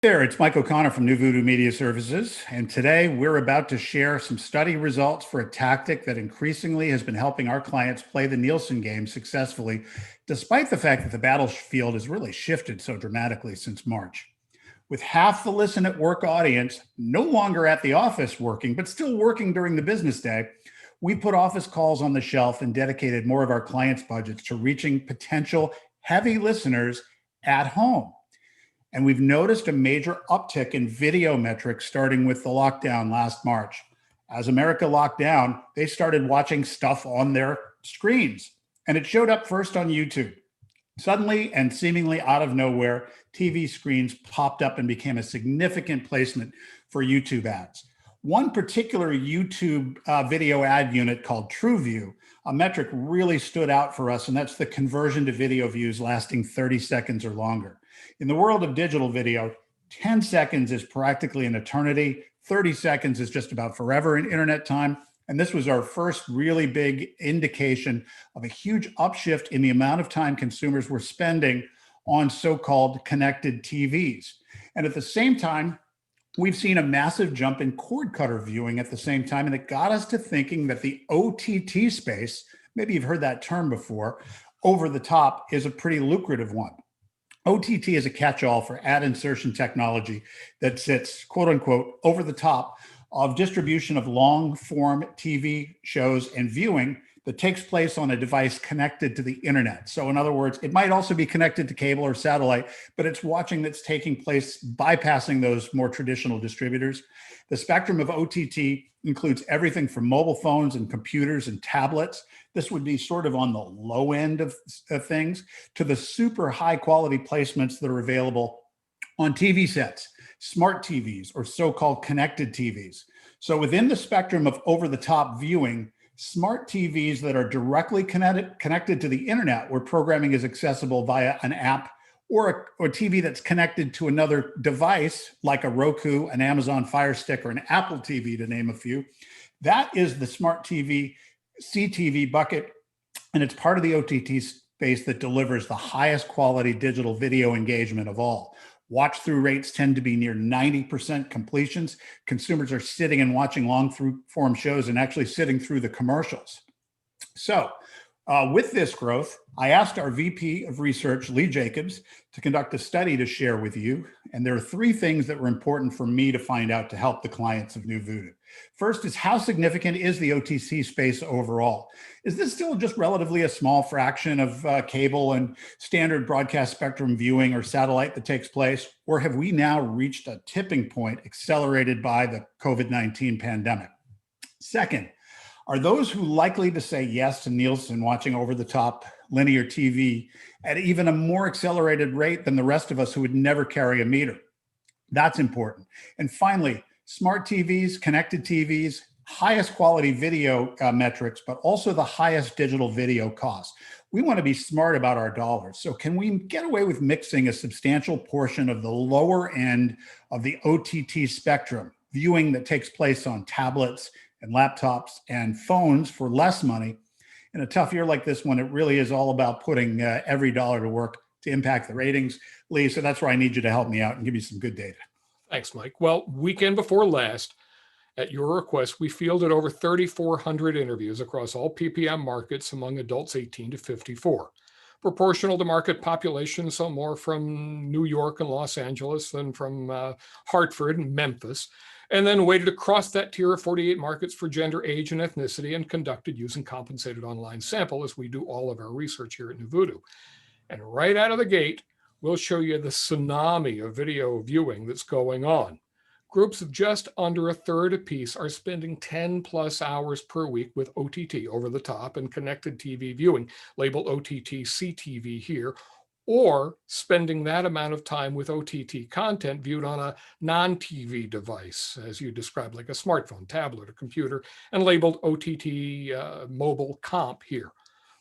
There, it's Mike O'Connor from NuVoodoo Media Services, and today we're about to share some study results for a tactic that increasingly has been helping our clients play the Nielsen game successfully, despite the fact that the battlefield has really shifted so dramatically since March. With half the Listen at Work audience no longer at the office working, but still working during the business day, we put office calls on the shelf and dedicated more of our clients' budgets to reaching potential heavy listeners at home. And we've noticed a major uptick in video metrics starting with the lockdown last March. As America locked down, they started watching stuff on their screens, and it showed up first on YouTube. Suddenly and seemingly out of nowhere, TV screens popped up and became a significant placement for YouTube ads. One particular YouTube video ad unit called TrueView, a metric really stood out for us, and that's the conversion to video views lasting 30 seconds or longer. In the world of digital video, 10 seconds is practically an eternity. 30 seconds is just about forever in internet time. And this was our first really big indication of a huge upshift in the amount of time consumers were spending on so-called connected TVs. And at the same time, we've seen a massive jump in cord cutter viewing at the same time. And it got us to thinking that the OTT space, maybe you've heard that term before, over the top, is a pretty lucrative one. OTT is a catch-all for ad insertion technology that sits, quote unquote, over the top of distribution of long-form TV shows and viewing that takes place on a device connected to the internet. So in other words, it might also be connected to cable or satellite, but it's watching that's taking place bypassing those more traditional distributors. The spectrum of OTT includes everything from mobile phones and computers and tablets. This would be sort of on the low end of things, to the super high quality placements that are available on TV sets, smart TVs, or so-called connected TVs. So within the spectrum of over-the-top viewing, smart TVs that are directly connected to the internet, where programming is accessible via an app, or a TV that's connected to another device like a Roku, an Amazon Fire Stick, or an Apple TV, to name a few. That is the smart TV CTV bucket, and it's part of the OTT space that delivers the highest quality digital video engagement of all. Watch through rates tend to be near 90% completions. Consumers are sitting and watching long form shows and actually sitting through the commercials. So with this growth, I asked our VP of Research, Lee Jacobs, to conduct a study to share with you. And there are three things that were important for me to find out to help the clients of NuVoodoo. First is, how significant is the OTT space overall? Is this still just relatively a small fraction of cable and standard broadcast spectrum viewing or satellite that takes place? Or have we now reached a tipping point accelerated by the COVID-19 pandemic? Second, are those who likely to say yes to Nielsen watching over-the-top linear TV at even a more accelerated rate than the rest of us who would never carry a meter? That's important. And finally, smart TVs, connected TVs, highest quality video metrics, but also the highest digital video costs. We want to be smart about our dollars. So can we get away with mixing a substantial portion of the lower end of the OTT spectrum, viewing that takes place on tablets and laptops and phones for less money? In a tough year like this one, it really is all about putting every dollar to work to impact the ratings. Lee, so that's where I need you to help me out and give you some good data. Thanks, Mike. Well, weekend before last, at your request, we fielded over 3,400 interviews across all PPM markets among adults 18 to 54. Proportional to market population, so more from New York and Los Angeles than from Hartford and Memphis, and then weighted across that tier of 48 markets for gender, age, and ethnicity, and conducted using compensated online sample, as we do all of our research here at NuVoodoo. And right out of the gate, we'll show you the tsunami of video viewing that's going on. Groups of just under a third apiece are spending 10 plus hours per week with OTT, over the top, and connected TV viewing, labeled OTT CTV here, or spending that amount of time with OTT content viewed on a non-TV device, as you described, like a smartphone, tablet, or computer, and labeled OTT mobile comp here.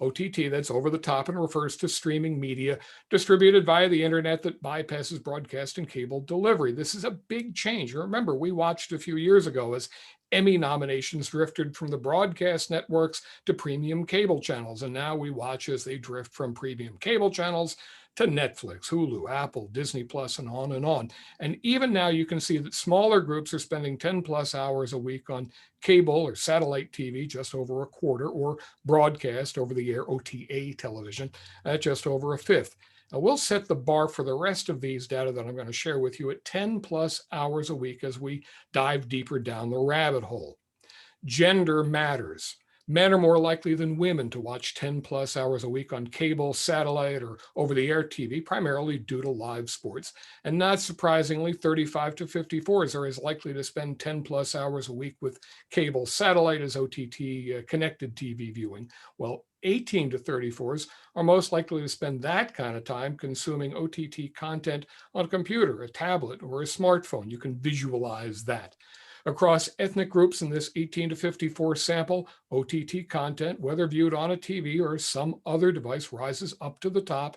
OTT, that's over the top, and refers to streaming media distributed via the internet that bypasses broadcast and cable delivery. This is a big change. Remember, we watched a few years ago as Emmy nominations drifted from the broadcast networks to premium cable channels, and now we watch as they drift from premium cable channels to Netflix, Hulu, Apple, Disney Plus, and on and on. And even now you can see that smaller groups are spending 10 plus hours a week on cable or satellite TV, just over a quarter, or broadcast over the air OTA television at just over a fifth. Now, we'll set the bar for the rest of these data that I'm going to share with you at 10 plus hours a week as we dive deeper down the rabbit hole. Gender matters. Men are more likely than women to watch 10 plus hours a week on cable, satellite, or over-the-air TV, primarily due to live sports. And not surprisingly, 35 to 54s are as likely to spend 10 plus hours a week with cable, satellite as OTT connected TV viewing, while 18 to 34s are most likely to spend that kind of time consuming OTT content on a computer, a tablet, or a smartphone. You can visualize that. Across ethnic groups in this 18 to 54 sample, OTT content, whether viewed on a TV or some other device, rises up to the top.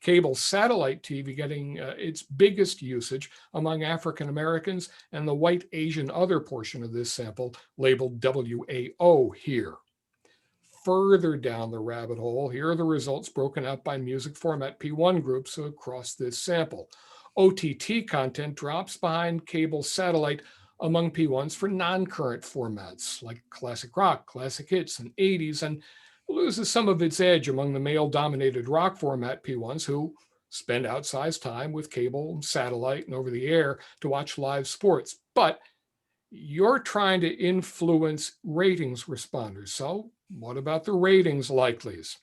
Cable satellite TV getting its biggest usage among African Americans, and the white Asian other portion of this sample labeled WAO here. Further down the rabbit hole, here are the results broken out by music format P1 groups across this sample. OTT content drops behind cable satellite among P1s for non-current formats like classic rock, classic hits, and 80s, and loses some of its edge among the male-dominated rock format P1s who spend outsized time with cable, satellite, and over the air to watch live sports. But you're trying to influence ratings responders. So what about the ratings likelies?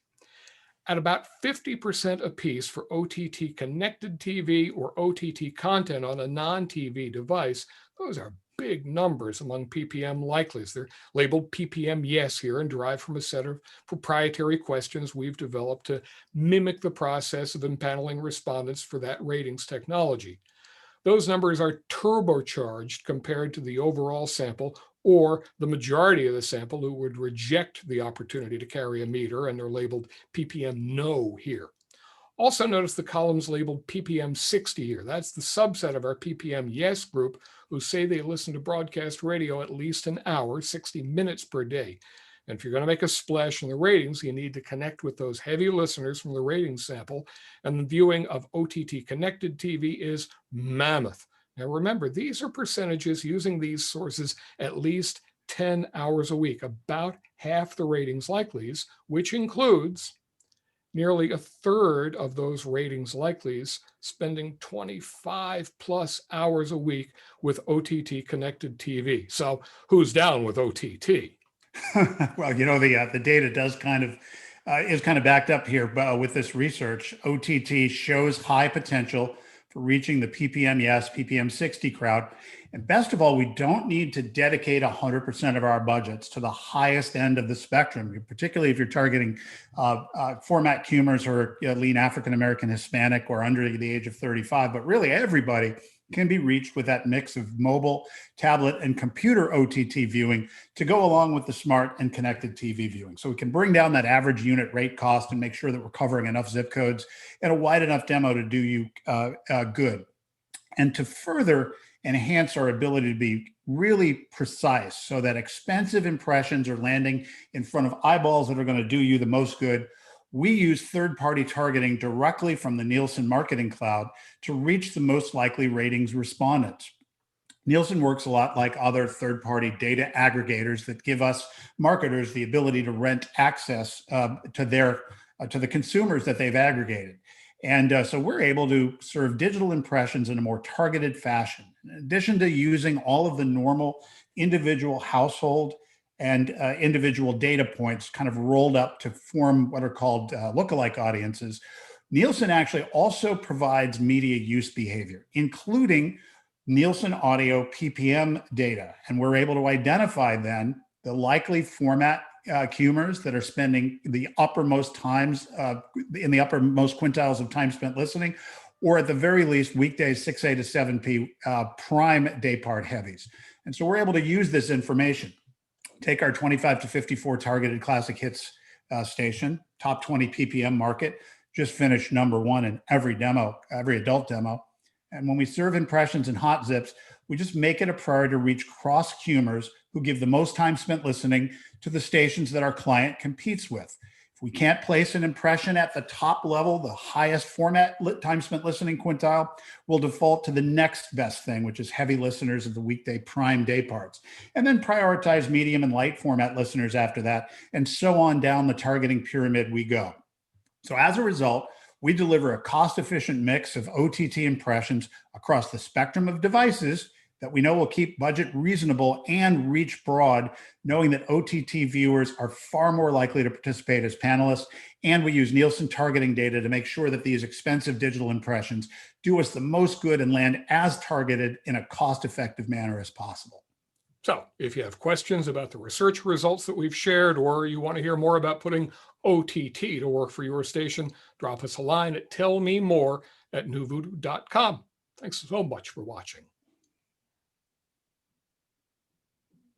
At about 50% apiece for OTT connected TV or OTT content on a non-TV device, those are big numbers among PPM likelies. They're labeled PPM yes here and derived from a set of proprietary questions we've developed to mimic the process of empaneling respondents for that ratings technology. Those numbers are turbocharged compared to the overall sample, or the majority of the sample who would reject the opportunity to carry a meter, and they're labeled PPM no here. Also notice the columns labeled PPM 60 here. That's the subset of our PPM yes group who say they listen to broadcast radio at least an hour, 60 minutes per day. And if you're going to make a splash in the ratings, you need to connect with those heavy listeners from the ratings sample. And the viewing of OTT connected TV is mammoth. Now remember, these are percentages using these sources at least 10 hours a week, about half the ratings likelies, which includes nearly a third of those ratings likelies spending 25 plus hours a week with OTT connected TV. So who's down with OTT? Well, the data does is kind of backed up here with this research. OTT shows high potential for reaching the PPM yes, PPM 60 crowd. And best of all, we don't need to dedicate 100% of our budgets to the highest end of the spectrum, particularly if you're targeting format Qmers who are lean African American, Hispanic, or under the age of 35. But really, everybody can be reached with that mix of mobile, tablet, and computer OTT viewing to go along with the smart and connected TV viewing. So we can bring down that average unit rate cost and make sure that we're covering enough zip codes and a wide enough demo to do you good. And to further enhance our ability to be really precise so that expensive impressions are landing in front of eyeballs that are going to do you the most good, we use third-party targeting directly from the Nielsen Marketing Cloud to reach the most likely ratings respondents. Nielsen works a lot like other third-party data aggregators that give us marketers the ability to rent access to the consumers that they've aggregated. And so we're able to serve digital impressions in a more targeted fashion. In addition to using all of the normal individual household and individual data points kind of rolled up to form what are called lookalike audiences, Nielsen actually also provides media use behavior, including Nielsen audio PPM data. And we're able to identify then the likely format Qmers that are spending the uppermost times in the uppermost quintiles of time spent listening, or at the very least weekdays 6A to 7P prime day part heavies. And so we're able to use this information, take our 25 to 54 targeted classic hits station, top 20 PPM market, just finished #1 in every demo, every adult demo. And when we serve impressions and hot zips, we just make it a priority to reach cross Qmers who give the most time spent listening to the stations that our client competes with. If we can't place an impression at the top level, the highest format time spent listening quintile, we'll default to the next best thing, which is heavy listeners of the weekday prime day parts, and then prioritize medium and light format listeners after that, and so on down the targeting pyramid we go. So as a result, we deliver a cost-efficient mix of OTT impressions across the spectrum of devices that we know will keep budget reasonable and reach broad, knowing that OTT viewers are far more likely to participate as panelists. And we use Nielsen targeting data to make sure that these expensive digital impressions do us the most good and land as targeted in a cost-effective manner as possible. So if you have questions about the research results that we've shared, or you want to hear more about putting OTT to work for your station, drop us a line at tellmemore@nuvoodoo.com. Thanks so much for watching.